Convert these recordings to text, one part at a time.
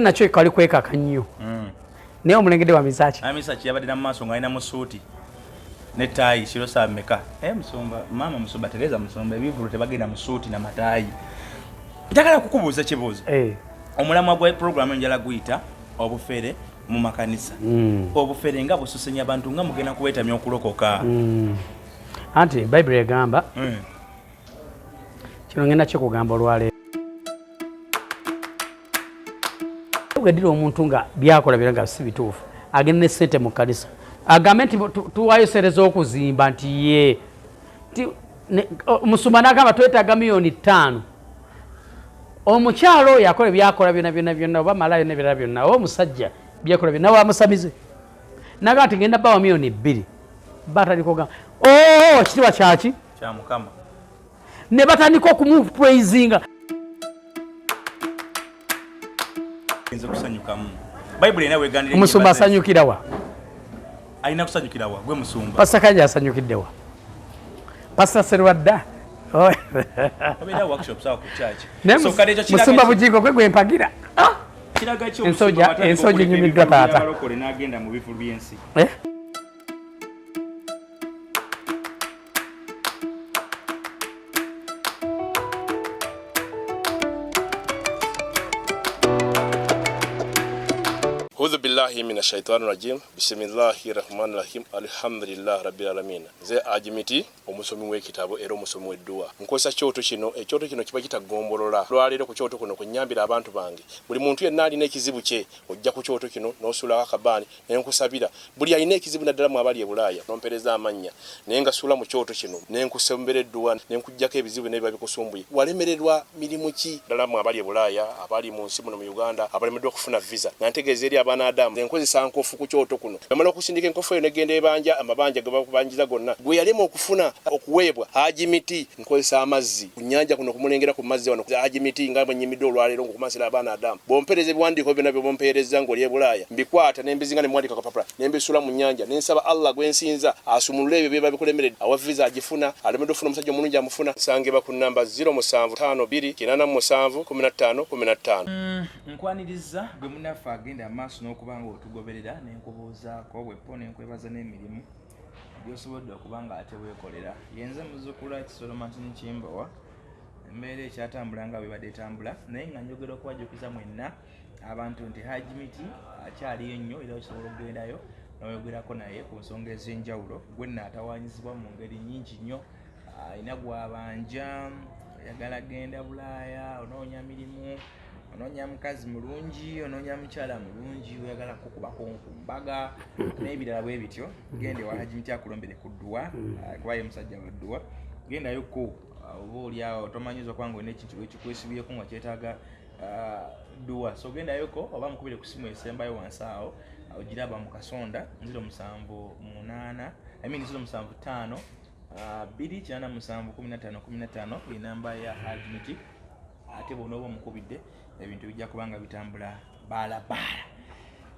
Nakyo kali kwekaka nnyo. Naye omulengedde wa Misaki. Misaki yabadde na maaso ng'alina mu suuti ne taayi kiro saa mmeka. Musumba maama Musumba Tereza Musumba ebivulu tebagenda mu suuti na mataayi. Njagala kukubuuza kibuuzo. Omulamwa gwa program njala guyita Obufere mu Mukanisa. Obufere nga bususenya abantu nga mugenda kuwetamya okulokoka. Anti Bible egamba kino ngenda kikugamba olwaleero. Dira omuntu nga byakola biranga si bituufu agenda ne ssente mu kanisa agambe nti tuwayo sereza okuzimba nti ye Musumba n'agamba twetaaga miliyoni 5 omukyalo oyo akola byakola byonna oba malayo nebirala byonna oba omusajja byakola byonna wamusamize n'agamba nti ngenda bawa miliyoni 2 batandika okugamba kitiibwa kyaki kya Mukama ne batandika okumupraisinga. Bible ina wegandire Musumba asanyukira wa alina kusanyukira wa gwe Musumba Pastor Kanja asanyukidde wa Pastor Serwadda abera workshops ako church so kale kyo Musumba bujigo gwe gwempagira kiraga kyo ensoja nyumiddwa taata balokole n'agenda mu bifulu by'ensi أعوذ بالله من الشيطان الرجيم بسم الله الرحمن الرحيم الحمد لله رب العالمين ze ajimiti omusomi w'ekitabo era omusomi w'edduwa nkozesa kyoto kino ekyoto kino kiba kitagombolola lwaleero ku kyoto kuno kunyambira abantu bange buli muntu yenna alina ekizibu kye ojja ku kyoto kino n'osuula akabaani nenkusabira buli alina ekizibu naddala mu abali e Bulaaya nompereza amannya naye nga suula mu kyoto kino nenkusembera edduwa nenkujjako ebizibu n'ebiba bikusumbuye walemererwa mirimu ki ddala mu abali e Bulaaya abali mu nsi muno mu Uganda abalemeddwa okufuna visa nantegeeza eri abaana Adamu enkozesa nkofu ku kyoto kuno bamala okusindika enkofu eyo negenda ebanja amabanja ge bakubanjiza gonna gwe yalema okufuna okuweebwa ajimiti nkozesa amazzi ku nnyanja kuno kumulengera ku mazzi wano ajimiti nga bwenyimidde olwaleero ngokumasira abaana Adamu bompereza ebiwandiiko byonna bye bompereza ng'oli e Bulaaya mbikwata nembizinga ne mwandika kapapula nembisula mu nnyanja nensaba Allah gwensinza asumulule ebyo byeba bikulemeredde awa visa agifuna alemedde ofuna omusajja omulungi amufuna nsangeba ku namba 0752 nkwaniriza gwe munafa agenda amaaso n'okubanga otugoberera nenkubuuzaako bweppo nenkwebaza n'emirimu byosobodde okubanga ate weekolera yenze muzukula kisolo Martin Kimbowa embeera ekyatambula nga bwebadde etambula naye nga njogera okubajukiza mwenna abantu nti Hajimiti akyaliyo ennyo era okusobola okugendayo n'oyogerako naye ku nsonga ez'enjawulo gwenna atawaanyizibwa mu ngeri nnyingi nnyo alina gwabanja ayagala genda Bulaaya onoonya mirimu onoonya mukazi mulungi onoonya mukyala mulungi oyagala kukubako ku mbaga n'ebirala bwe bityo gende wa Hajimiti akulombere ku dduwa kubaye musajja wa dduwa gendayoko oba oliawo tomanyiza okubanga olina ekintu ekikwesibyeko nga kyetaaga dduwa so gendayoko oba mukubire ku simu esembayo wansi awo ogiraba mu kasonda 078 075 2971515 enamba ya Hajimiti ate bonoba omukubidde ebintu bijja kubanga bitambula balabala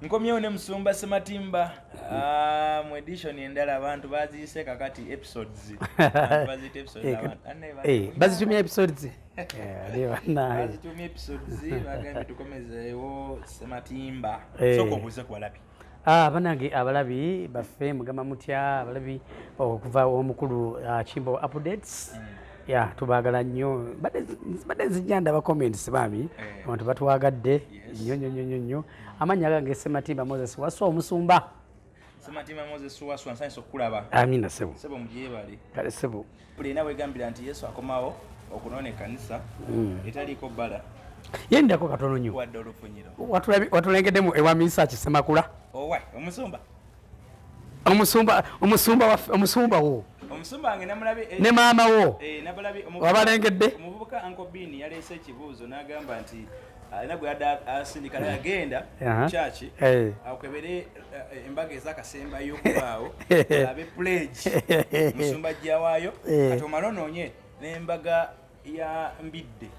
nkomyewo ne Musumba Sematimba mu edition endala abantu baziyise kakati episodes bazite episodes bazitumya episodes bazitumya episodes bagambye tukomezeewo Sematimba soko okuze ku balabi banange abalabi baffe mugamba mutya abalabi okuva omukulu Kimbo updates tubagala nnyo badde nzijjanda ba comments bami abantu batuwagadde nnyo amanya gange Sematimba Moses Waswa Omusumba Sematimba Moses Waswa nsanyiza okulaba amina sebo mujebale kale sebo buli nawe gambira nti Yesu akomawo okunone kanisa etaliko bala yendako katono nnyo wadde olufunyiro watulengeddemu ewa Misaki Semakula omusumba wo omusumba wange namulabe ne maama wo nabalabe wabalengedde omuvubuka Uncle Bini yaleese ekibuuzo n'agamba nti alina gwe asindika yagenda church akwebere embaga ez'akasembayo okubaawo abe pledge musumba gyawaayo kati omala onoonye n'embaga ya mbidde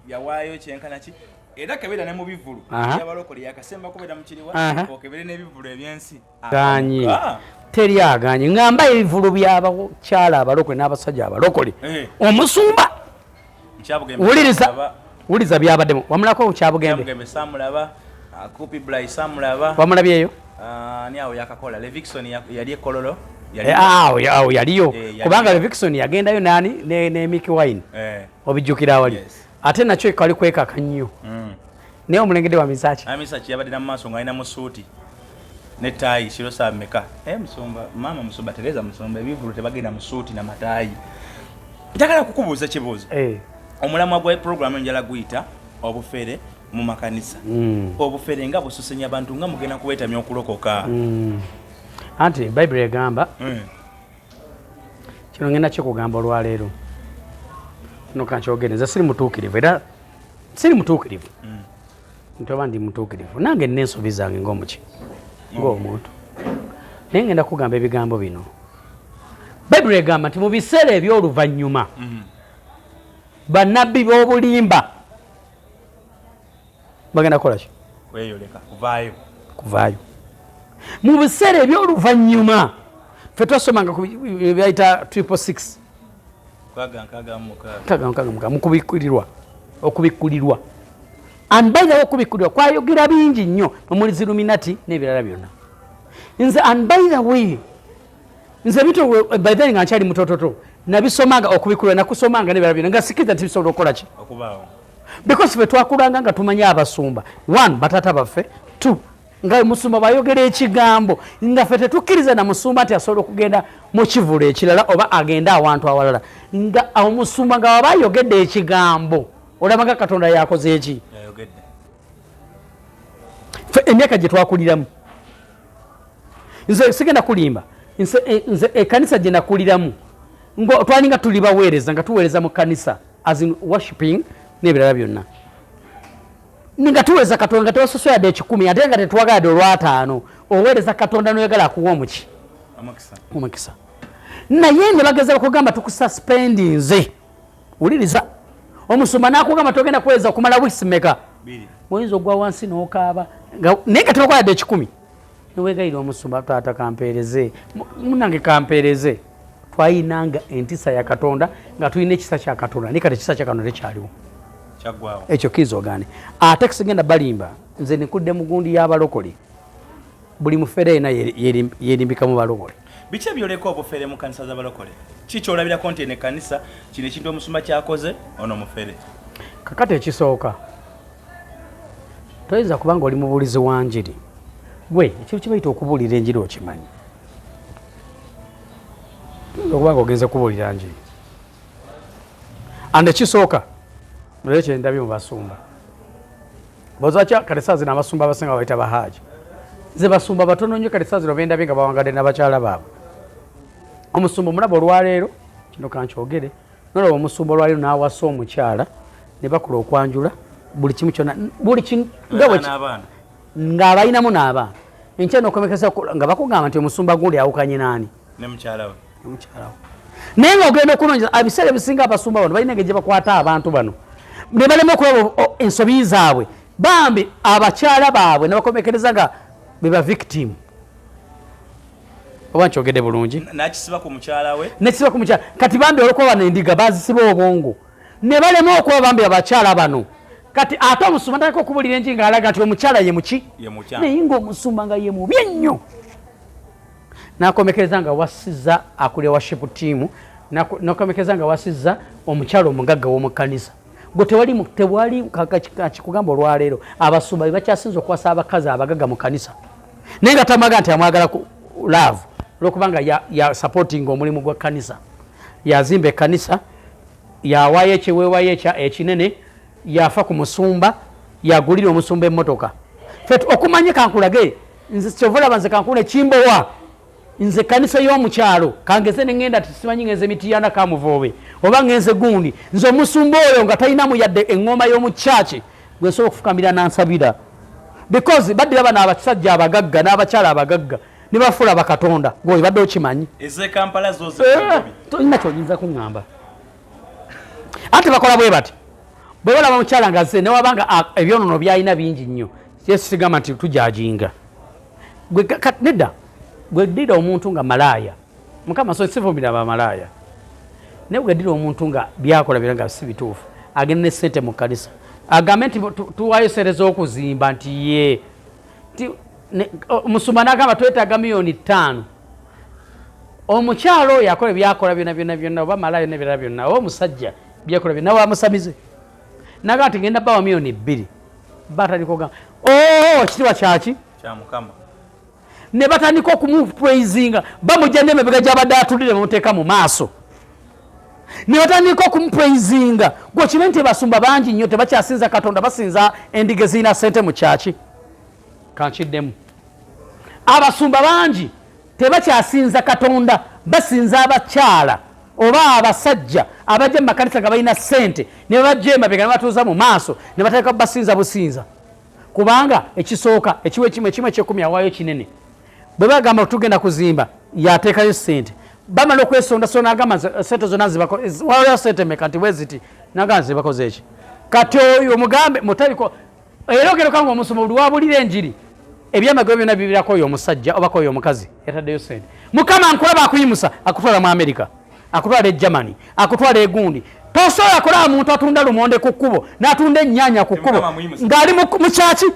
yawaayo kyenkana ki era kebera ne mu bivulu yabalokole yakasemba kubera mu kiriwa okebere n'ebivulu ebyensi ganyi teri aganye ngamba ebivulu by'abakyala abalokole n'abasajja abalokole omusumba Uliza byabaddemu wamulako Kyabugembe samulaba Akupi Bly samulaba. Wamulabyeyo? Ani awo yakakola. Levikson yali ekololo. Awo yaliyo. Kubanga Levikson yagendayo nani ne Mickey Wine. Obijjukira wali. Ate nakyo kali kwekaka nnyo. Naye omulengede wa Misachi. Misachi yabadde na maaso ng'alina mu suuti. Ne taayi kiro saa mmeka. Maama Musumba Tereza Musumba ebivulu tebagenda mu suuti na mataayi. Njagala kukubuuza kibuuzo. Omulamwa gwa programu njala guyita Obufere mu makanisa. Obufere nga busosenya abantu nga mugenda kuwetamya okulokoka. Anti Bible egamba kino ngenda kikugamba olwaleero. Kino kankyogereza siri mutuukirivu era siri mutuukirivu. Ntoba ndi mutuukirivu nange nina ensobi zange ng'omuki ng'omuntu naye ngenda kugamba ebigambo bino. Bible egamba nti mu biseera eby'oluvannyuma bannabbi b'obulimba bagenda kukola ki? Kweyoleka kuvaayo mu biseera eby'oluvannyuma ffe twasomanga byayita 666 okubikkulirwa anbairawo okubikkulirwa kwayogera bingi nnyo omuli Ziluminati n'ebirala byonna. Nze anbairawe nze bito by then nga nkyali mutototo nabisomanga okubikkulirwa nakusomanga n'ebirala byonna nga sikiriza nti bisobola okukola ki okubaawo because ffe twakulanga nga tumanya abasumba 1 batata baffe 2 nga musumba bayogera ekigambo nga ffe tetukkiriza na musumba nti asobola okugenda mu kivulo ekirala oba agenda awantu awalala nga omusumba nga waba ayogedde ekigambo olamaga Katonda yakoze eki ffe emyaka gye twakuliramu. Nze sigenda kulimba nze ekanisa gye nakuliramu twalinga tuli baweereza nga tuweereza mu kanisa as in worshiping n'ebirala byonna nga tuweereza Katonda nga tewasosoyadde 10 ate nga tetwagadde olw'ataano oweereza Katonda noyagala akuwa omuki omukisa naye ne bageza okugamba tukususpendi nze wuliriza omusumba n'akugamba togenda kuweereza okumala wiiki mmeka muyinza ogwa wansi n'okaaba naye nga tebakoladde 10 niweegayira omusumba taata kampeereze munange kampeereze twayinanga entisa ya Katonda nga tulina ekisa kya Katonda naye kati ekisa kya Katonda tekyaliwo ekyo kiiza ogaane ate kisigenda balimba nze nikudde mu gundi y'abalokole buli mufere yena yerimbika mu balokole. Biki ebyoleka obufere mu kanisa z'abalokole kikyolabirako nti ene kanisa kino ekintu omusumba kyakoze ono mufere kakati ekisooka toyinza kubanga oli mubuulizi wa njiri gwe ekintu kibayita okubuulira enjiri okimanyi okubanga ogenze kubuulira njiri ande kisooka naye kyendabye mu basumba bozakya kanisa zino abasumba abasinga babayita bahaaji nze basumba batono nnyo kanisa zino bendabye nga bawangadde n'abakyala baabwe. Omusumba omulaba olwaleero kino kankyogere nolaba omusumba olwaleero n'awasa omukyala ne bakola okwanjula buli kimu kyonna ng'abalinamu n'abaana enkya n'okomekesa nga bakugamba nti omusumba gundi awukanye naani ne mukyala we naye ng'ogenda okunonyeza ebiseera ebisinga abasumba bano balina engeri gye bakwata abantu bano ne balema okulaba ensobi zaabwe bambi abakyala baabwe ne bakomekereza nga be ba victim oba nkyogedde bulungi nakisiba ku mukyala we nekisiba ku mukyala kati bambi olwokuba bano endiga bazisiba obwongo ne balema okuba bambi abakyala bano kati ate omusumba ntaleka okubuulira enjiri ng'alaga nti omukyala ye muki naye ng'omusumba nga ye mubi ennyo n'akomekereza nga wasiza akulira worship team n'akomekereza nga wasiza omukyala omugagga w'omu kanisa gwe tewali kikugamba olwaleero abasumba be bakyasinza okuwasa abakazi abagagga mu kanisa naye nga tamaga nti amwagala ku love olwokubanga ya supporting omulimu gwa kanisa yazimba ekanisa yawaayo ekiweewayo ekinene yafa ku musumba yagulira omusumba emmotoka fet okumanye kankulage nze kyovulaba nze kankula ekimbowa nze kanisa y'omukyalo kangeze ne ngenda tisimanyi ngenze mitiyana kamuvobe oba ngenze gundi nze omusumba oyo nga talinamu yadde eŋŋoma y'omukyaki gwe nsobola okufukamira nansabira because baddira bano abasajja abagagga n'abakyala abagagga ne bafuula bakatonda gwe badde okimanyi tolina kyoyinza kuŋŋamba ate bakola bwe bati bwe balaba mukyala nga ze newabanga ebyonono byalina bingi nnyo yesigamba nti tujajinga nedda gwe ddira omuntu nga malaaya mukama so sivumira bamalaaya naye gwe ddira omuntu nga byakola bira nga si bituufu agenda ne ssente mu kanisa agambe nti tuwayo sente z'okuzimba nti ye Musumba n'agamba twetaaga $5,000,000 omukyalo oyo akola byakola byonna oba malayo nebirala byonna oba omusajja byakola byonna wamusamize n'agamba nti ngenda bawa $2,000,000 batandika ogamba ekitiibwa kyaki kya Mukama ne batandika okumupraisinga bamujja n'emabega gy'abadde atulire bamuteeka mu maaso ne batandika okumupraisinga gwekibe nti basumba bangi nnyo tebakyasinza Katonda basinza endiga ezirina ssente mu kyaki kankiddemu abasumba bangi tebakyasinza Katonda basinza abakyala oba abasajja abajja mu makanisa nga balina ssente ne bajja emabega ne batuuza mu maaso ne batandika basinza businza kubanga ekisooka ekiwe kimu ekimu ekyekumi awaayo kinene bwe bagamba tugenda kuzimba yateekayo ssente bamala okwesondasonda agamba ssente zonna zibakowayo ssente meka nti bweziti nagamba zibakoze eki kati oyo mugambe mutaliko era ogeroka nga omusoma buli wabulira enjiri ebyamagero byonna bibirako oyo omusajja obako oyo omukazi yataddeyo ssente Mukama nkulaba akuyimusa akutwala mu America akutwala e Germany akutwala egundi tosobola kulaba muntu atunda lumonde ku kkubo n'atunda ennyaanya ku kkubo ng'ali mu kyaki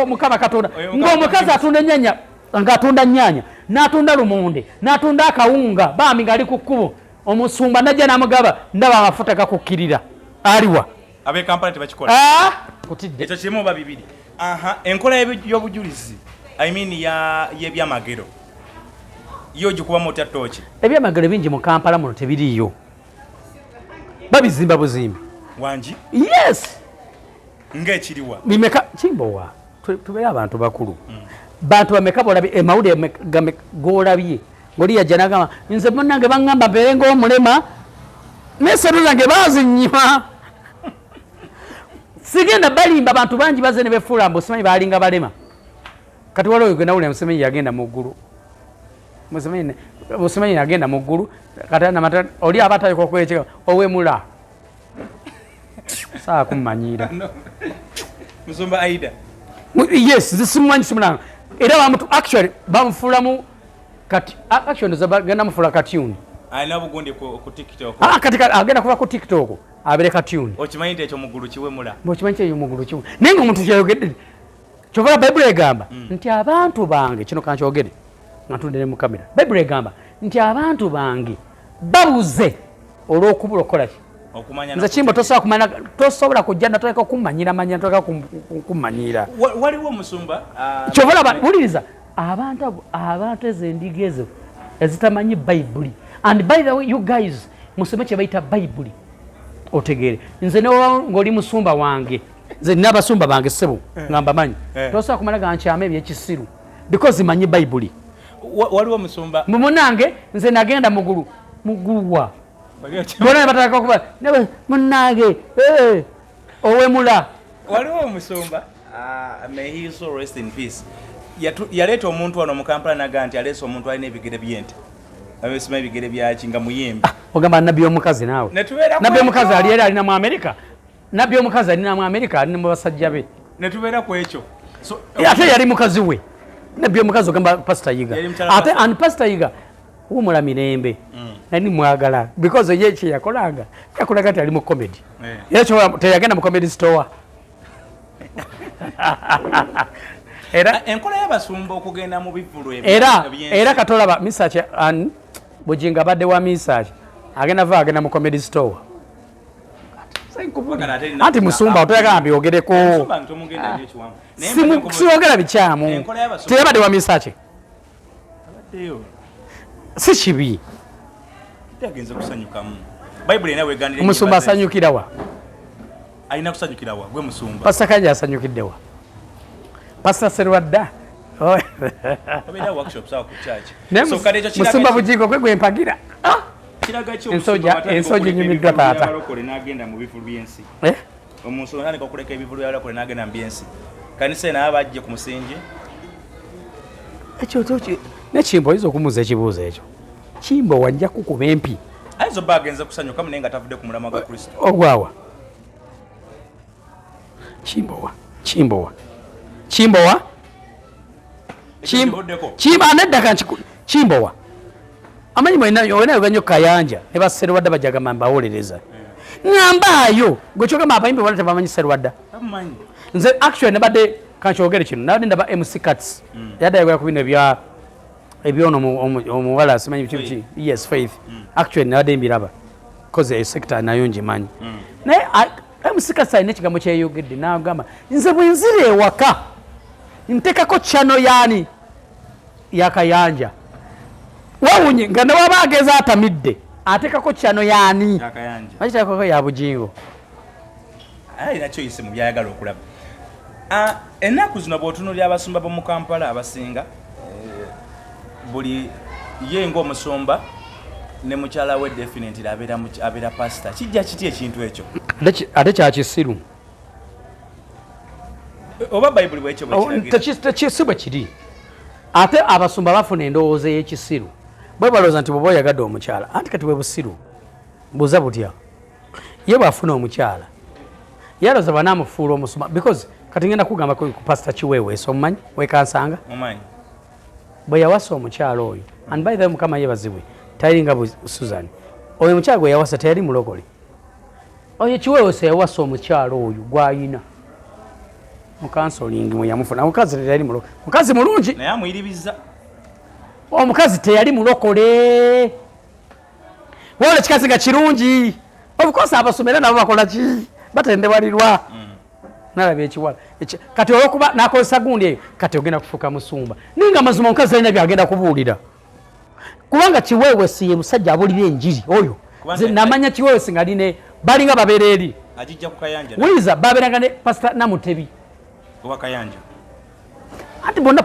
Mukama Katonda ng'omukazi atunda ennyaanya ng'atunda nnyaanya n'atunda lumonde n'atunda akawunga bambi ng'ali ku kkubo omusumba najja n'amugaba ndaba amafuta gakukkirira aliwa abe Kampala tebakikola kutidde ekyo kimu oba bibiri enkola y'obujulizi y'ebyamagero yo gikubamu otya tooki ebyamagero bingi mu Kampala muno tebiriiyo babizimba buzimbi wangi yes ng'ekiriwa bimeka kimbowa tubeere abantu bakulu bantu bameka bolabye emawulire golabye ng'oli yajja n'agamba nze munnange baŋŋamba mbeere ng'omulema n'essero zange baazinnyima sigenda balimba abantu bangi baze ne befuula mbu osimanyi baalinga balema kati waliwo gwe nawulira Musemanyi yagenda mu ggulu Musemanyi yagenda mu ggulu kati oli aba atayika okwekeka owemula saa kummanyiira Musumba Aida yes zisimumanyi simulanga era bamutu actually bamufuulamu kati actually bagenda mufuula katuni alina bugundi ku TikTok kati agenda kuba ku TikTok abere katuni okimanyi nti ekyo mugulu kiwemula okimanyi nti ekyo mugulu kiwe naye nga omuntu kyayogedde kyova Bayibuli egamba nti abantu bange kino kankyogere nga ntundire mu kamera Bayibuli egamba nti abantu bange babuze olw'okubula okukolaki nze kimbo tosobola kujja natoleka okummanyira natoleka kummanyira waliwo Musumba kyova wuliriza abantu ezo endiga ezo ezitamanyi Bayibuli and by the way you guys musome kye bayita Bayibuli otegeere nze ng'oli musumba wange nze nina abasumba bange ssebo nga mbamanyi tosobola kumala ga nkyama ebyekisiru because manyi Bayibuli waliwo Musumba mumunange nze nagenda muguluwa bona bataka okuba munnange owemula waliwo Musumba may he so rest in peace yaleeta omuntu wano mu Kampala naga nti aleese omuntu alina ebigere byente abesima ebigere byaki nga muyimbi ogamba nabbi omukazi naawe nabbi omukazi ali era alina mu America nabbi omukazi alina mu America alina mu basajja be netubeera ku ekyo ate yali mukazi we nabbi omukazi ogamba Pastor Yiga ate and Pastor Yiga wumula mirembe nani mwagala because ye kye yakolanga yakolaga nti ali mu comedy ekyo teyagenda mu comedy store era enkola y'abasumba okugenda mu bivulu era katolaba misachi bujinga badde wa misachi agenda mu comedy store anti musumba otoyagala mbyogedeko siyogera bikyamu teyabadde wa misachi si kibi yagenze kusanyukamu Bayibuli ena wegandira musumba asanyukirawa alina kusanyukirawa gwe musumba Pastor Kanja asanyukiddewa Pastor Serwadda obeda workshops awo ku church so kale ekyo musumba bujigo gwe empagira kiraga kyo ensoja nyumiddwa taata balokole n'agenda mu bivulu byensi omusumba naleka okuleka ebivulu byalokole n'agenda mu byensi kanisa ena abajje ku musingi ekyo nekimbo oyinza okumuuza ekibuuzo ekyo kimbo wajja kukuba empi ayinza obba agenze kusanyukamu naye nga tavudde ku mulama gwa Kristo ogwawa kimbowa aneddaka kimbowa amanyi wena yoganyo kayanja ne baserwadde bajagamba mbawoleleza ngambaayo gwe kyogamba abayimbi bonna tebamanyi Sserwadda nze actually nebadde kankyogere kino nabadde ndaba MC Cuts yadde ayagala ku bino ebyono omuwala simanyi biki yes Faith actually nabadde mbiraba koze sector nayo ngimanyi naye MC Cuts alina ekigambo kyeyogedde n'agamba nze bwe nzira ewaka ntekako chano yani yakayanja wawunye nga nawaba ageza atamidde atekako chano yani yakayanja ya bujingo nakyo yise mu byayagala okulaba ennaku zino bw'otunuulira abasumba b'omu Kampala abasinga buli ye ng'omusumba ne mukyala we definitely abeera pasita kijja kiti ekintu ekyo ate kyakisiru oba bayibuli bwekyo tekisi bwe kiri ate abasumba bafuna endowooza y'ekisiru bwe balowooza nti bw'oba oyagadde omukyala anti kati bwe busiru buza butya ye bw'afuna omukyala yalowooza banaamufuula omusumba because kati ngenda kugamba ku pasita Kiweeweesa omumanyi wekansanga bwe yawasa omukyala oyo and by the way Mukama yeebazibwe tayiringa Susan oyo omukyala gwe yawasa teyali mulokole oyo Kiweeweesa yawasa omukyala oyo gwayina mukansolingi mwe yamufuna omukazi teyali mulokole mukazi mulungi naye amuyiribiza omukazi teyali mulokole wole kikazi nga kirungi of course abasomera nabo bakola ki batendebwalirwa nalabye ekiwala kati olwokuba nakozesa gundi eyo kati ogenda kufuuka musumba ninga mazima omukazi alina byagenda kubuulira kubanga Kiweeweesa ye musajja abulira enjiri oyo namanya Kiweeweesa nga line balinga babeera eri ajijja ku Kayanja wiza babeeranga ne pasita Namutebi owa Kayanja anti bonna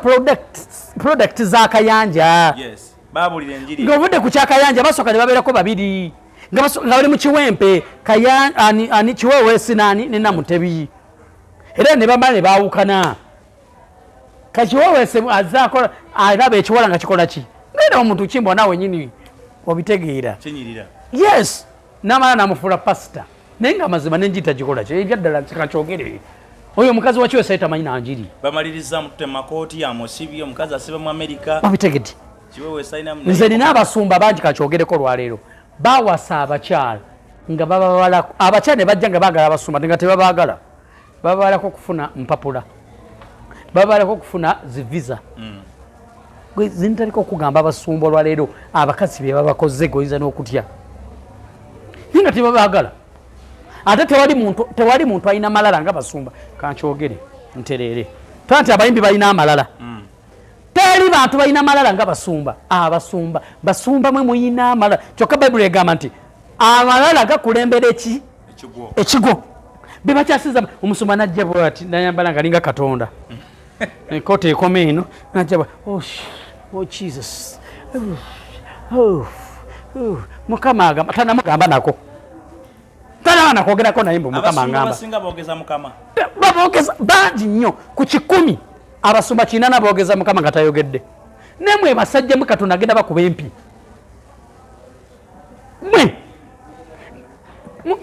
product za Kayanja babulira enjiri ng'ovudde ku kyakayanja basooka ne babeerako babiri nga bali mu Kiwempe ani Kiweeweesa nani ne Namutebi era ne bamala ne baawukana Kiweeweesa azaakola alaba ekiwala nga kikola ki ngenda omuntu kimbo naawe nyini obitegeera kinyirira yes namala namufuula pasita naye nga mazima nenjita gikola ki ebyaddala nkakyogere oyo omukazi wa Kiweeweesa tamanyi nanjiri bamaliriza mutema kooti yamusibye omukazi asiba mu Amerika obitegedde Kiweeweesa ina nze nina abasumba bangi kakyogereko olwaleero bawasa abakyala nga babawala abakyala ne bajja nga baagala abasumba nga tebabaagala babalako okufuna mpapula babalako okufuna zivisa zintaliko okugamba abasumba olwaleero abakazi be babakoze goyiza n'okutya nga tebabaagala ate tewali muntu alina malala nga basumba kankyogere ntereere tanti abayimbi balina amalala teri bantu balina malala nga basumba basumba mwe muyina amalala kyokka bayibuli egamba nti amalala gakulembera ekigo bebakyasiza omusumba najja bwati nayambala nga linga Katonda enkoota ekoma eno najja oh Jesus Mukama agamba tanamugamba nako tanabana kwogerako naye mbu Mukama agamba abasinga boogeza Mukama baboogeza bangi nnyo ku 10 abasumba 9 boogeza Mukama nga tayogedde nemwe basajja mu Katonda agenda bakuba empi mwe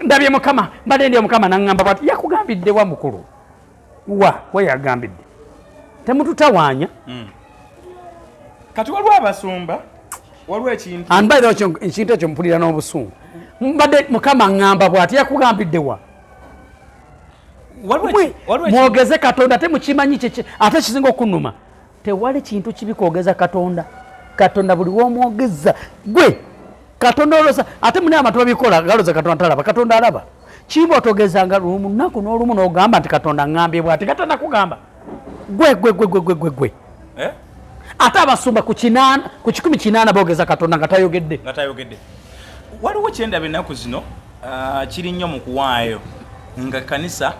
ndabye Mukama mbadde ndi Mukama nangamba bati yakugambidde wa mukulu we yagambidde temututawaanya kati waliwo abasumba waliwo ekintu anbaire ekintu ekyo mpulira n'obusungu mbadde Mukama ngamba bwati yakugambidde wa mwogeze Katonda temukimanyi kyeki ate kisinga okunuma tewali kintu kibi kwogeza Katonda buli womwogeza gwe Katonda olosa ate mune amatu abikola galoza Katonda talaba Katonda alaba kimba otogezanga lumunnaku n'olumu n'ogamba nti Katonda ngambye bwati Katonda kugamba gwe ate abasumba ku 18 boogeza Katonda nga tayogedde waliwo kyendaba ennaku zino kiri nnyo mu kuwaayo nga kanisa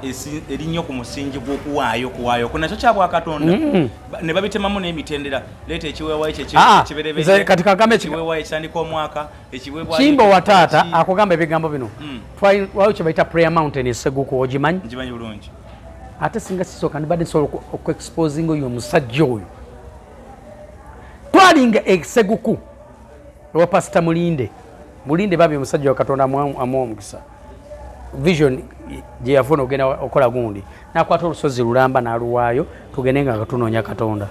eri nnyo ku musingi gw'okuwaayo kunakyo kyabwa Katonda ne babitemamu n'emitendera leeta ekiweebwayo ekiweebwayo ekitandika omwaka kimbo wa taata akugamba ebigambo bino waliwo kye bayita prayer mountain eseguku ogimanyi ngimanyi bulungi ate singa sisooka ndibadde nsobola okuexposinga oyo omusajja oyo twalinga eseguku ewa pasita mulinde babye omusajja wa Katonda amuwa omukisa vision gye yafuna ogenda okola gundi nakwata olusozi lulamba n'aluwaayo tugende nga tunoonya Katonda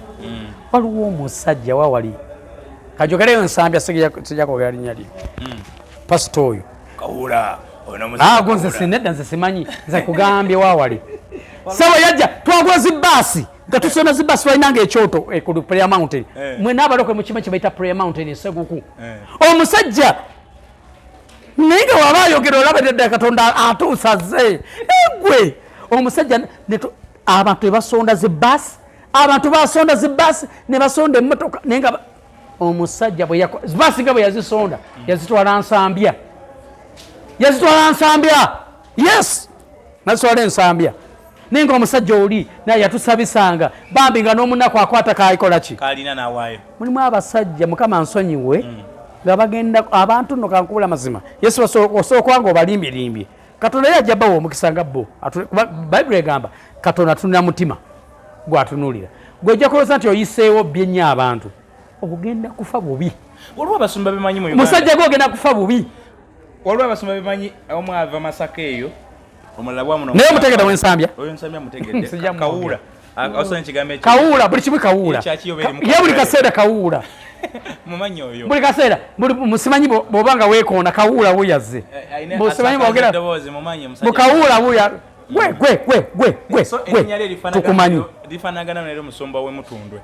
waliwo omusajja wawali kajogereyo nsambya sijja kwogera linnya lye pasita oyo kawula gonze sinedda nze simanyi nze kugambye waawali sawa yajja twagula zibaasi nga tusona zibaasi balinanga ekyoto ku prayer mountain mwe n'abalokole mu kima kibaita prayer mountain eseguku omusajja naye nga waba ayogera olabedde Katonda atuusaze egwe omusajja abantu ebasonda zibaasi abantu basonda zibaasi ne basonda emmotoka naye nga omusajja zibaasi nga bwe yazisonda yazitwala Nsambya yes nazitwala Nsambya naye nga omusajja oli naye yatusabisanga bambi nga n'omunaku akwata kaayikola ki kalina nawaayo mulimu abasajja Mukama nsonyiwe nga bagenda abantu nno kankubula mazima Yesu osooka nga obalimbyelimbye Katonda yajja bawa omukisa nga bo Bayibuli egamba Katonda atunula mutima gwatunuulira gwejja kulowooza nti oyiseewo byennyo abantu ogenda kufa bubi waliwo abasumba bemanyi mu Uganda musajja gwe ogenda kufa bubi waliwo abasumba bemanyi omu ava Masaka eyo omulala bwamuno naye mutegedde w'Ensambya oyo Nsambya mutegedde Kawuula awasana ekigambo ekyo Kawuula buli kimu Kawuula ye buli kaseera Kawuula mumanyi oyo buli kaseera musimanyi bw'obanga weekoona Kawuula wuyazze musimanyi bwogera Kawuula wuya gwe tukumanyi lifaanagana nalyo musumba w'Emutundwe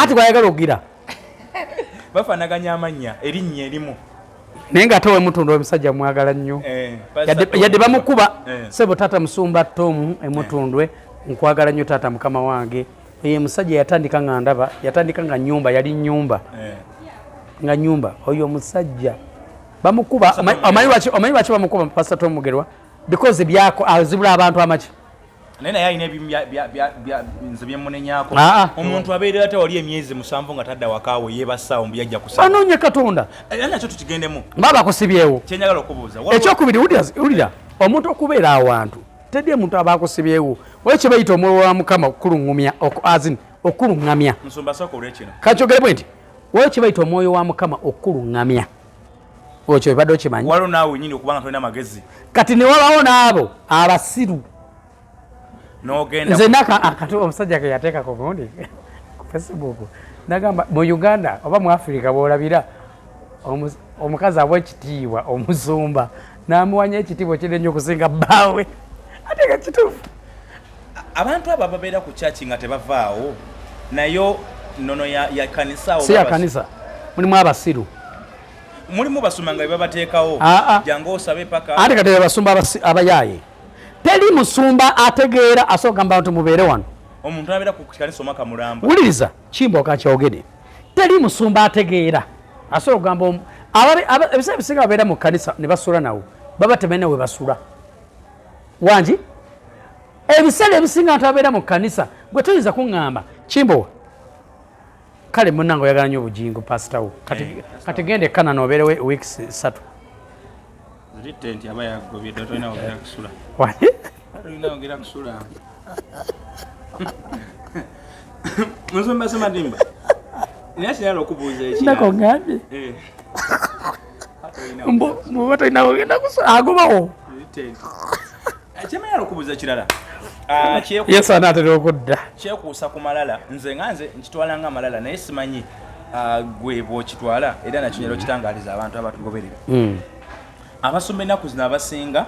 ati gwayagala okugira bafaanaganya amannya erinnya erimu naye ng'ate w'Emutundwe omusajja mwagala nnyo yadde bamukuba sebo taata musumba Tomu Emutundwe nkwagala nnyo taata mukama wange ye musajja yatandika nga ndaba yatandika nga nyumba yali nyumba nga nyumba oyo omusajja bamukuba omanyi lwaki bamukuba Pastor Tom Mugerwa because byako azibula abantu amaki naye yalina nze byemunenyako omuntu abeerera tewali emyezi 7 nga tadda wakaawe yeebasaawo mbu yajja kusaba anoonye Katonda nakyo tukigendemu baba akusibyewo kyenjagala okubuuza ekyokubiri wulira omuntu okubeera awantu teddi omuntu aba akusibyewo wali kye bayita omwoyo wa Mukama okuluŋŋamya nsumba sooka olwekino kakyogere bwe nti wali kye bayita omwoyo wa Mukama okuluŋŋamya okyo ebadde okimanyi waliwo naawe nyini okubanga tolina magezi kati ne wabawo n'abo abasiru nze nakati omusajja ke yateekako gundi ku Facebook nagamba mu Uganda oba mu Africa bw'olabira omukazi abwa ekitiibwa omusumba n'amuwanya ekitiibwa kinene okusinga bbaawe ate nga kituufu abantu abo ababeera ku kyaki nga tebavaawo nayo nnono ya kanisa si ya kanisa mulimu abasiru mulimu basumba nga bebabateekawo jangu osabe paka ate kati basumba abayaaye teri musumba ategeera asooka mba nti mubeere wano omuntu abeera ku kanisa omwaka mulamba wuliriza kimba okakyogere teri musumba ategeera asobola okugamba ebiseera ebisinga babeera mu kanisa ne basula nawo baba tebalina we basula wangi ebiseera ebisinga abantu ababeera mu kanisa gwe toyinza kuŋŋamba kimbo kale munange oyagala nnyo obugingo pasitawo kati gende Kanana obeerewo weeks 3 nti aba yagobye tolina ogera kusula tolina ogera kusula musumba Sematimba naye kinala okubuuza nako ngambye muba tolina ogenda kusula agobawo kyemanyala okubuuza kirala yesu anaatera okudda kyekuusa ku malala nze nkitwala nga malala naye simanyi gwe bwokitwala era nakinyala okitangaaliza abantu abatugoberera abasumba ennaku zino abasinga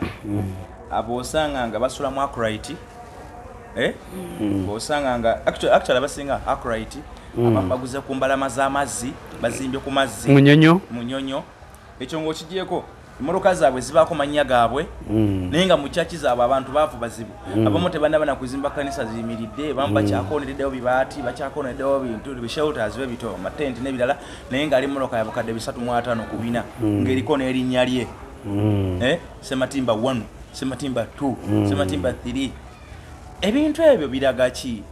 bw'osanga nga basula mu akurayiti bw'osanga nga actually abasinga akurayiti baguze ku mbalama z'amazzi bazimbye ku mazzi munyonyo ekyo ng'okigyeko emmotoka zaabwe zibaako mannya gaabwe naye nga mu kyaki zaabwe abantu baavu bazibu abamu tebanaba na kuzimba kanisa ziyimiridde bamu bakyakonereddewo bibaati bakyakonereddewo bintu bishelters bebito amatenti n'ebirala naye ng'ali mmotoka ya bukadde 350 ku 4 ng'eriko n'erinnya lye Sematimba 1 Sematimba 2 Sematimba 3 ebintu ebyo biraga ki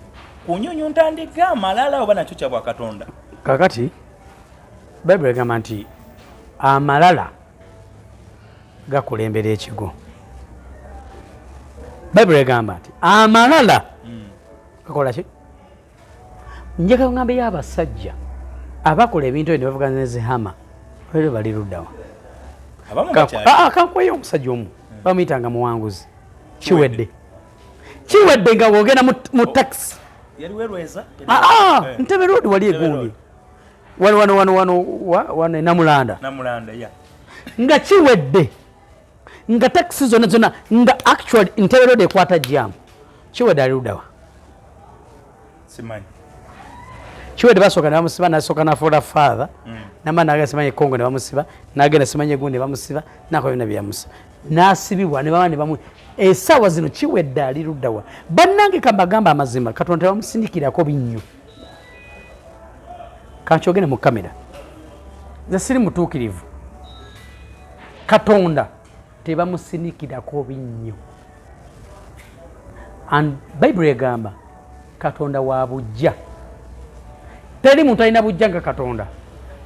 kunyonyo ntandika amalala oba nakyo kya Bwakatonda kakati Bayibuli egamba nti amalala gakulembera ekigo Bayibuli egamba nti amalala gakola ki njagala ngambe y'abasajja abakola ebintu ebyo ne bavuga nezihama olwo bali luddawa kankweyo omusajja omu bamuyitanga muwanguzi kiwedde nga wogenda mu taxi Ntebe road wali egundi wano Namulanda nga kiwedde nga taxi zonna nga actually Entebbe Road ekwata jam Chiwedde ali ludawa simanyi Chiwedde basooka ne bamusiba nasooka nafuula father namana agenda simanyi Kongo ne bamusiba n'agenda simanyi Eggundi ne bamusiba nakola byonna byamusiba n'asibibwa ne baba ne bamu essaawa zino Chiwedde ali luddawa bannange kambagamba amazima Katonda tebamusindikirako binnyo kankyogere mu kamera nze siri mutuukirivu Katonda tebamusindikirako binnyo and Bible egamba Katonda wa bujja teri muntu alina bujja nga Katonda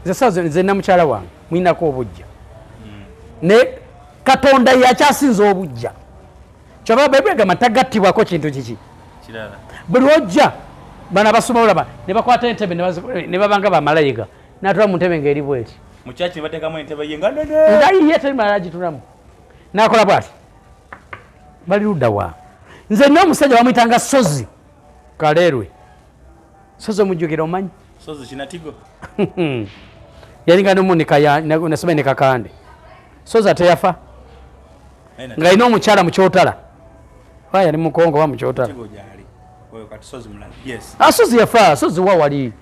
nze namukyala wange mwinako obujja ne Katonda yakyasinza obujja kyoba Bible egamba tagattibwako kintu kiki kirala buli ojja bana basoma olaba ne bakwata entebe ne babanga bamalayika natula mu ntebe ng'eri bweti mu church ne bateekamu entebe yenga ngayiye teri malala gitulamu nakola bwati bali luddawa nze n'omusajja bamuyitanga Sozi Kaleerwe Sozi omujjukira omanyi Sozi kinatigo yalinga nomunika nasoma ne Kakande Sozi ateyafa nga alina omukyala mu kyotala yali mukongo wa mu kyotala Sozi yafa Sozi wa wali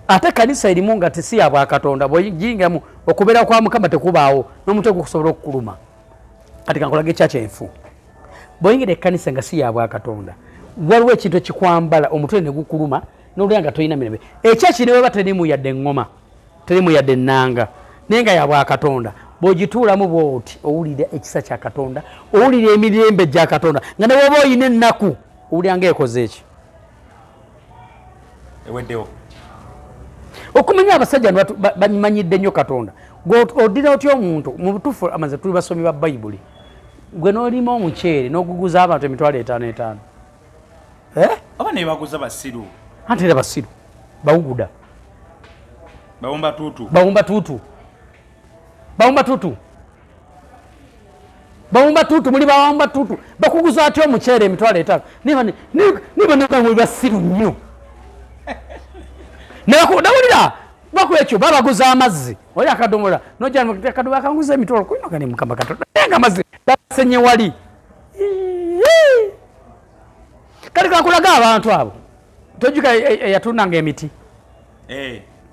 ate kanisa erimu nga tesi ya Bwakatonda bw'oyingamu okubeera kwa Mukama tekubaawo n'omutwe gukusobola okukuluma kati kankolaga ekyakyo enfu bw'oyingira ekkanisa nga si ya Bwakatonda waliwo ekintu ekikwambala omutwe ne gukuluma n'olulya nga tolina mirembe ekyaki ne baba terimu yadde eŋŋoma terimu yadde ennanga naye nga ya Bwakatonda bw'ogituulamu bw'oti owulira ekisa kya Katonda owulira emirembe gya Katonda nga ne woba oyina ennaku owulira ngaekoze eki eweddewo okumanya abasajja bamanyidde nnyo Katonda odira otya omuntu mu butuufu amaze tuli basomi ba Bayibuli gwe n'olima omuceere n'oguguza abantu emitwalo 5 aba ne baguza basiru ate era basiru bawuguda bawumba tutu muli bawumba tutu bakuguza atya omuceere emitwalo 5 niba muli basiru nnyo nawulira bakuba ekyo babaguza amazzi oli akadomola nojakadomola akanguza emitwalo kuinoga ne Mukama Katonda nga amazzi basenye wali kale kakulaga abantu abo tojuka yatundanga emiti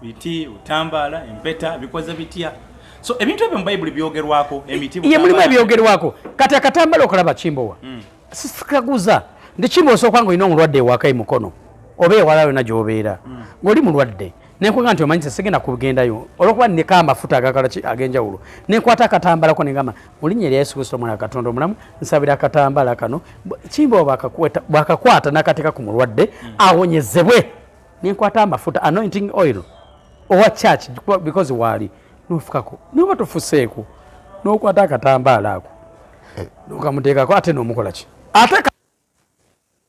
biti utambala empeta bikoze bitya so ebintu ebyo mu Bible byogerwako emiti ye mulimu ebyogerwako kati akatambala okulaba Kimbowa sikaguza ndi Kimbowa sokwanga ino omulwadde ewaka mukono oba ewala yonna gy'obeera ng'oli mulwadde nenkwanga nti omanyi segenda kugendayo olwokuba nneka amafuta agakala ag'enjawulo nenkwata akatambalako nengamba mu linnya erya Yesu Kristo Omwana Katonda omulamu nsabira akatambala kano Kimbowa bwakakwata n'akateeka ku mulwadde awonyezebwe nenkwata amafuta anointing oil owa church because wali nofukako noba tofuseeko n'okwata akatambaala ako nokamuteekako ate n'omukola ki ate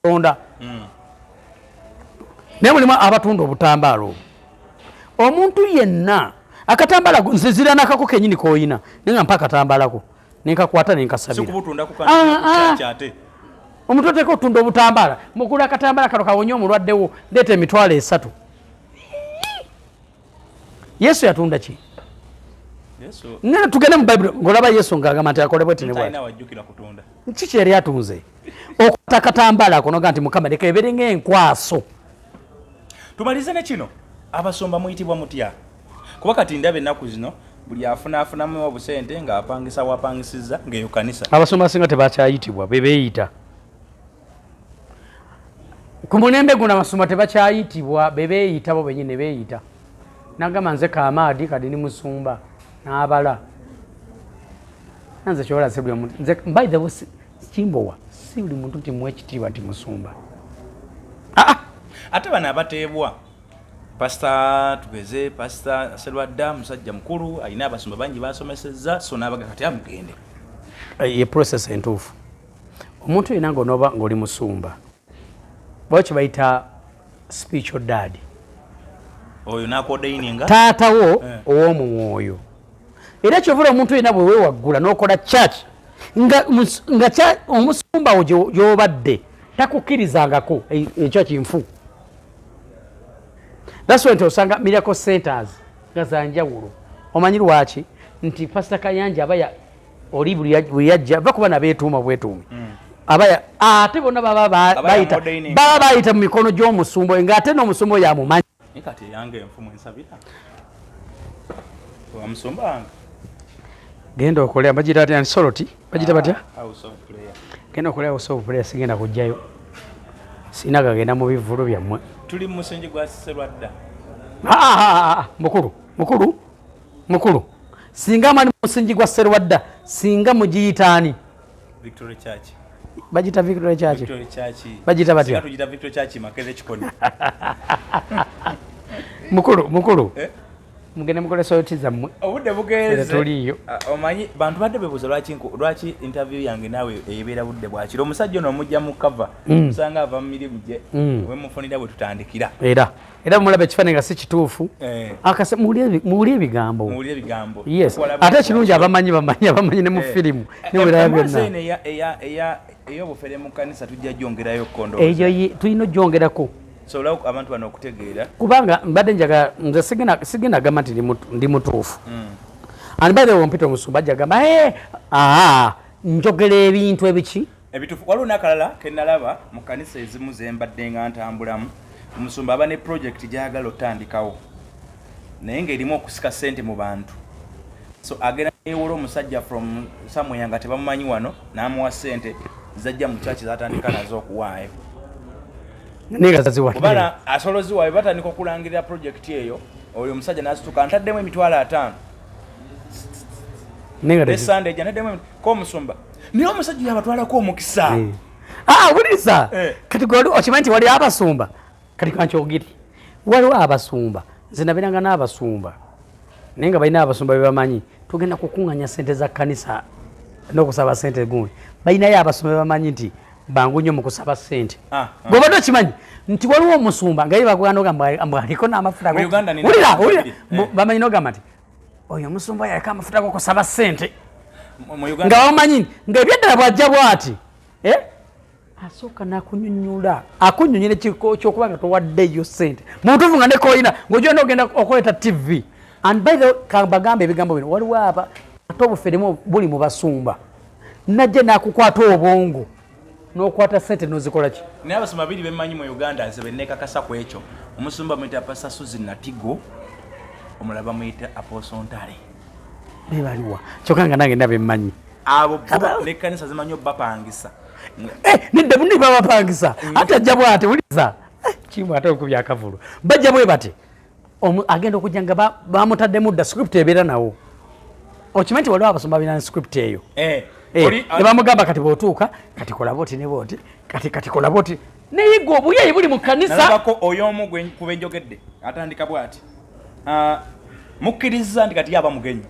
Katonda naye mulimu abatunda obutambaala obwo omuntu yenna akatambaala nzizira nakako kenyini koyina nenga mpa akatambalako nenkakwata nenkasabira omuntu oteeka otunda obutambaala mugula akatambaala kano kawonye omulwaddewo leeta emitwalo 3 Yesu yatunda ki nena tugende mu Bible ngolaba Yesu ngagamba nti akolebwe tinebwati kiki yali atunze okwata akatambaala ako noga nti Mukama leka ebeere ng'enkwaso tumalize ne kino abasomba muyitibwa mutya kuba kati ndabe ennaku zino buli afunamu obusente ng'apangisa wapangisiza ng'eyo kanisa abasomba singa tebakyayitibwa bebeeyita ku mulembe guno abasomba tebakyayitibwa bebeeyita bo benyini beeyita nagamba nze Kamaadi kadi ni musumba n'abala nanze kyola sebuli omuntu nze by the way Kimbowa si buli muntu nti mwekitiibwa nti musumba ate bano abateebwa pasita tugeze pasita Serwadda musajja mukulu alina abasumba bangi basomesezza so n'abaga kati amugende ye process entuufu omuntu yenna ng'onooba ng'oli musumba bwekyo bayita spiritual dad oyo n'akodeininga taatawo ow'omu mwoyo era kyovula omuntu yenna bwe weewaggula n'okola church nga omusumba wo gy'obadde takukkirizangako ekyo kinfu. That's why osanga miracle centers nga za njawulo. Omanyi lwaki nti Pastor Kayanja abaya oli buli yajja bakuba nabeetuuma bwetuume abaya ate bonna baba bayita mu mikono gy'omusumba ng'ate n'omusumba oyo amumanyi kati yange enfumu ensabira omusumba wange genda okolera bagita batya soroti bagita batya house of prayer genda okolera house of prayer sigenda kujjayo sina gagenda mu bivulu byammwe tuli mu musingi gwa Sserwadda mukulu singa amani musingi gwa Sserwadda singa mugiyitaani Victory Church bagita Victory Church bagita batya tujita Victory Church makeze kikoni mukulu mugende mukole soyoti zammwe obudde bugeze tuliyo omanyi bantu badde bebuuza lwaki interview yange naawe ebeera budde bwakiro omusajja ono omujja mu cover usanga ava mu mirimu gye wemufunira bwe tutandikira era mulabe ekifaananyi nga si kituufu akase muwulire ebigambo yes ate ekirungi abamanyi ne mu firimu niwera byonna ey'obufere mu kanisa tujja gyongerayo kondo eyo tulina ogyongerako sobola abantu bano okutegeera kubanga mbadde njagala nze sigenda gamba nti ndi mutuufu anibadde wompita omusumba ajja gamba njogera ebintu ebiki ebituufu waliwo n'akalala ke nalaba mu kanisa ezimu zembadde nga ntambulamu omusumba aba ne project gy'ayagala otandikawo naye ng'erimu okusika ssente mu bantu so agenda yeewola omusajja from somewhere nga tebamumanyi wano n'amuwa ssente zajja mu kyaki zatandika nazo okuwaayo kubana asolozi waabwe batandika okulangirira project eyo oyo omusajja n'asituka ntaddemu $5,000 esande ejja ntaddemu k'omusumba naye omusajja yabatwalako omukisa bulisa kati okimanyi nti wali abasumba kati kankyogiri waliwo abasumba nze nabeeranga n'abasumba naye nga balina abasumba bebamanyi tugenda kukuŋŋanya sente za kanisa n'okusaba sente gundi balinayo abasumba bebamanyi nti bangu nnyo mu kusaba ssente bw'obadde okimanyi nti waliwo omusumba nga ye bagwana aliko n'amafuta bamanyi n'ogamba nti oyo omusumba yaliko amafuta g'okusaba ssente nga bamanyi nga ebyeddala bw'ajja bw'ati asooka n'akunyonnyola akunnyonnyera ekyokuba nga towaddeyo ssente mutuufu nga nekoolina ng'ojja n'ogenda okweta tv and by the bagambe ebigambo bino waliwo ate obuferemu buli mu basumba najja n'akukwata obwongo n'okwata ssente n'ozikola ki naye abasumba babiri bemmanyi mu Uganda nze bennekakasa ku ekyo omusumba muyita Pastor Susan Natigo omulala bamuyita Apostle Ntale bebaliwa kyokka nga nange ndaba emmanyi abo n'ekkanisa zimanyi obbapangisa nedda bundi babapangisa ate ajja bwate wuliza kimu ate okubya akavulu bajja bwe bate agenda okujja nga bamutaddemu dda script ebeera nawo okimanyi nti waliwo abasumba bina script eyo ne bamugamba kati bw'otuuka kati kola booti ne booti kati kola booti naye gwe obuyayi buli mu kanisa nalabako oyo omu ku benjogedde atandika bw'ati mukkiriza nti kati yaba mugenyi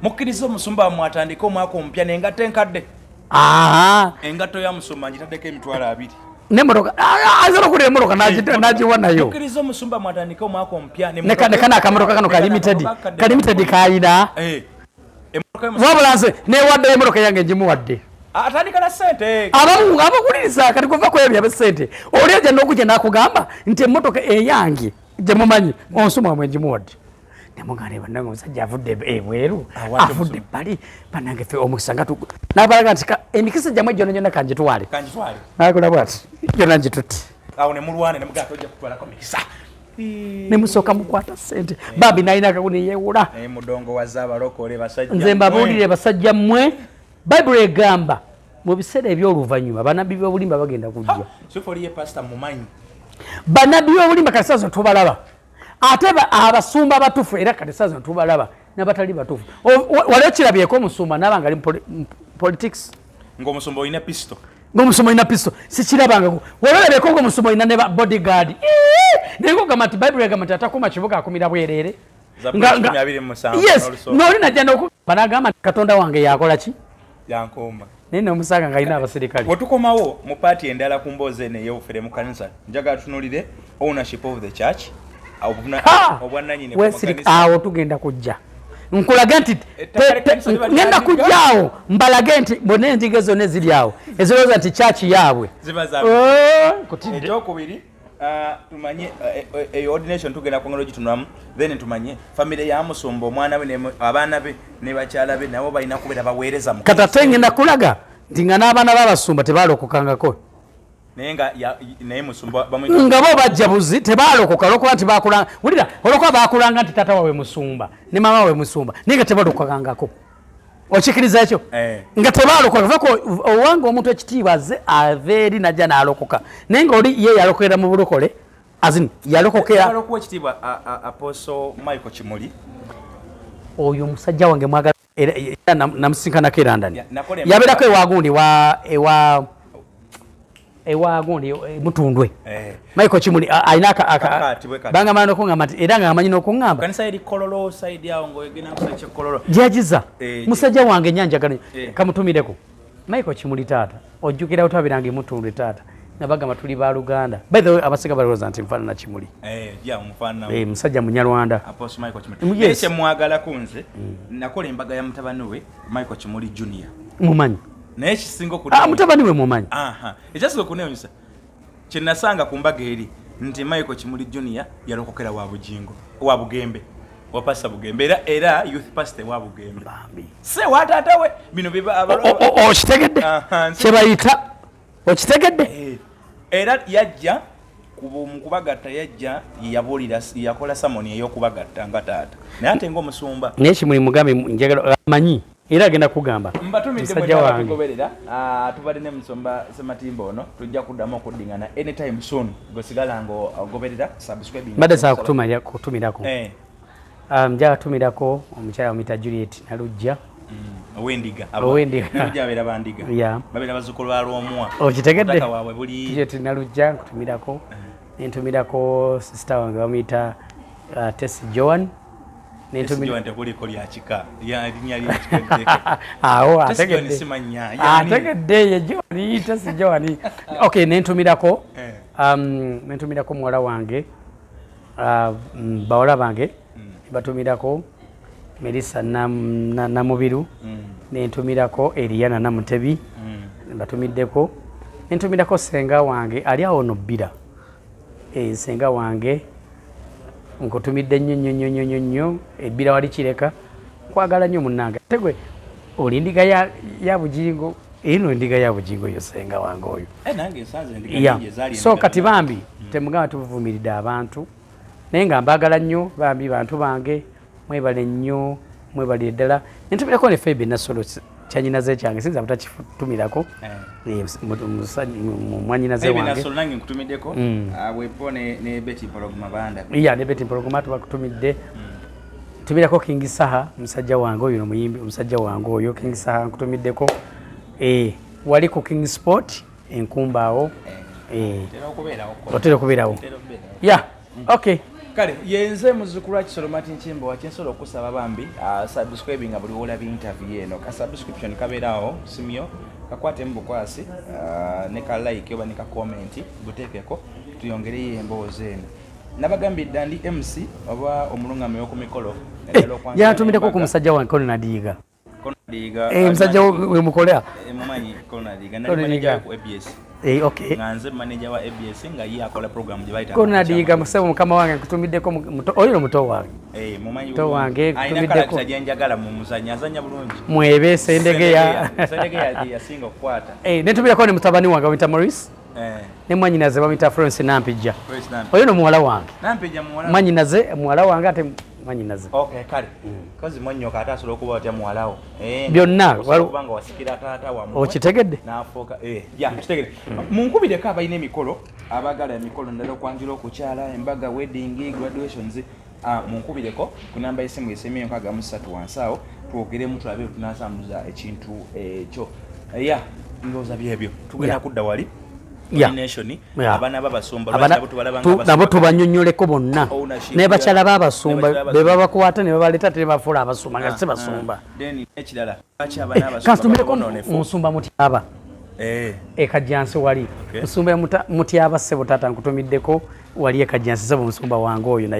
mukkiriza omusumba mwatandika omwaka omupya n'engatto enkadde engatto ya musumba ngitaddeko $20,000 nemotoka azira okuli emotoka nagiwa nayo mukkiriza omusumba mwatandika omwaka omupya nekana akamotoka kano ka limited kayina wabula nze newaddeyo emotoka yange ngimuwadde atandika na ssente abakuliriza kati kuva kwebya ssente oli ajja n'okujja n'akugamba nti emmotoka eyange gye mumanyi onsuma wamwe ngimuwadde nemugane bannange omusajja avudde ebweru avudde ebbali bannange ffe omukisa nga nabalaga nti emikisa gyammwe gyonna gyonna kangitwale nakola bwati gyonna ngitutte awo nemulwane nemugaa tojja kutwalako mikisa nemusooka mukwata ssente baabi nalina akaguni yeewula mudongo wazza abalokole basajja nze mbabuulire basajja mmwe bayibuli egamba mu biseera eby'oluvannyuma bannabbi b'obulimba bagenda kujja sifoliye pasita mumanyi bannabbi b'obulimba kati saazo tubalaba ate abasumba abatuufu era kati saazo tubalaba n'abatali batuufu wali okirabyeko omusumba naaba nga ali mu politics ng'omusumba olina pisto ng'omusumba olina pisto sikirabangako walolabyeko ng'omusumba olina ne bodyguard naye ng'ogamba nti bayibuli egamba nti atakuma kibuga akumira bwereere yes n'oli najja n'okugamba n'agamba nti katonda wange yakola ki yankuuma naye nomusanga nga alina abasirikale wetukomawo mu paati endala ku mboozi eno ey'obufere mu kanisa njagala tunuulire ownership of the church obwannanyini awo tugenda kujja nkulage nti ngenda kujjaawo mbalage nti bonna enzige zonna eziri awo ezirowooza nti church yaabwe ekyokubiri tumanye ordination tugenda kwongera gitunulamu then tumanye family ya musumba omwana we abaana be ne bakyala be nabo balina kubeera baweereza mu kata ngenda kulaga nti nga n'abaana b'abasumba tebaalokokangako naye musumba nga bo bajja buzi tebalokoka olwokuba nti bakulanga wulira olwokuba bakulanga nti tata wawe musumba ne mama wawe musumba naye nga tebalokokangako okikiriza ekyo nga tebalokoka vako owange omuntu ekitiibwa azze ava eri najja n'alokoka naye nga oli ye yalokera mu bulokole azini yalokokera ekitiibwa Apostle Michael Kimuli oyo musajja wange mwagala era namusinkanako era ndani yabeerako ewa gundi mutundwe Michael Kimuli ayina banga mano kungamba era nga amanyi n'okungamba kanisa eri kololo side yawo ng'oyegena kusache kololo jajiza musajja wange nyanjagano kamutumireko Michael Kimuli taata ojjukira otabiranga mutundwe taata nabagamba tuli ba Luganda by the way abasega balowooza nti nfaanana Kimuli musajja munyarwanda Apostle Michael Kimuli ese mwagala kunze nakola embaga ya mutabani we Michael Kimuli Junior mumanyi naye kisingo mutabani we mumanyi ekyasinga okuneewunyisa kye nasanga ku mbaga eri nti Michael Kimuli Junior yalokokera wa Bugembe wa pasta Bugembe era youth pastor wa Bugembe se wataata we bino okitegedde kye bayita okitegedde era yajja mukubagatta yajja yakola samoni ey'okubagatta nga taata naye ate ng'omusumba naye Kimuli mugambe njagala amanyi era agenda kugamba musajja wange tubadde ne musomba Sematimba ono tujja kuddamu okuddingana anytime soon gosigala ngogoberera subscribing mbadde saa kutumirako njaga tumirako omukyala omuyita Juliet Nalujja owendiga abeera bandiga babeera bazzukulu ba Lwomwa okitegedde Juliet Nalujja nkutumirako nentumirako sister wange bamuyita Tess Joan nentumirako muwala wange bawala bange batumirako Melissa Namubiru nentumirako Eliana Namutebi batumiddeko nentumirako senga wange ali awo nobbira senga wange nkutumidde nnyo ebbira wali kireka kwagala nnyo munnange tegwe oli ndiga ya bujingo eno ndiga ya bujingo yo senga wange oyo so kati bambi temugamba tuvumiridde abantu naye nga mbagala nnyo bambi bantu bange mwebale nnyo mwebale ddala nentumirako ne Febe Nasolo kyanyinaze kyange sinza butakifutumirako mwanyinaze wange nange nkutumiddeko bwepo ne Betty Mpologoma banda ne Betty Mpologoma tubakutumidde tumirako King Saha musajja wange oyo nomuyimbi omusajja wange oyo King Saha nkutumiddeko wali ku King Sport enkumbaawo otera okubeerawo okay kale yenze muzzukulu Kisolo Martin Kimbo wakyensobola okusaba bambi subscribing buli olaba interview eno ka subscription kabeerawo simyo kakwate mu bukwasi ne ka like oba ne ka comment guteekeko tuyongereyo emboozi eno nabagambidde ndi MC oba omulungamye w'okumikolo yatumiddeko ku musajja wange Kono Nadiga musajja we mukolera mumanyi Kono Nadiga nali manager ku ABS okay nganze manager wa ABS nga ye akola program gye bayita Kono Nadiga musebo mukama wange kutumiddeko oyo muto wange mumanyi muto wange kutumiddeko ayina njagala mu muzanya azanya bulungi mwebe sendegeya yasinga okukwata netumirako ne mutabani wange bamuyita Maurice ne mwanyinaze bamuyita Florence Nampijja oyo no muwala wange mwanyinaze muwala wange ate mwanyinaze kale kozi monnyoka ate asobola okuba otya muwalawo byonna kubanga wasikira taata wamu okitegedde n'afuuka kitegedde munkubireko abalina emikolo abagala emikolo ndala okwanjula okukyala embaga wedding graduations munkubireko ku namba y'essimu esemyeyo 63 wansi awo twogeremu tulabe tunasambuza ekintu ekyo ndowooza byebyo tugenda kudda wali abaana nabo tubanyonyoleko bonna ne bakyala babasumba be babakwata ne babaleeta tebafuula abasumba nga si basumba kantumireko musumba mutyaba ekajjansi wali musumba mutyaba ssebo taata nkutumiddeko wali ekajjansi sebo musumba wange oyo naye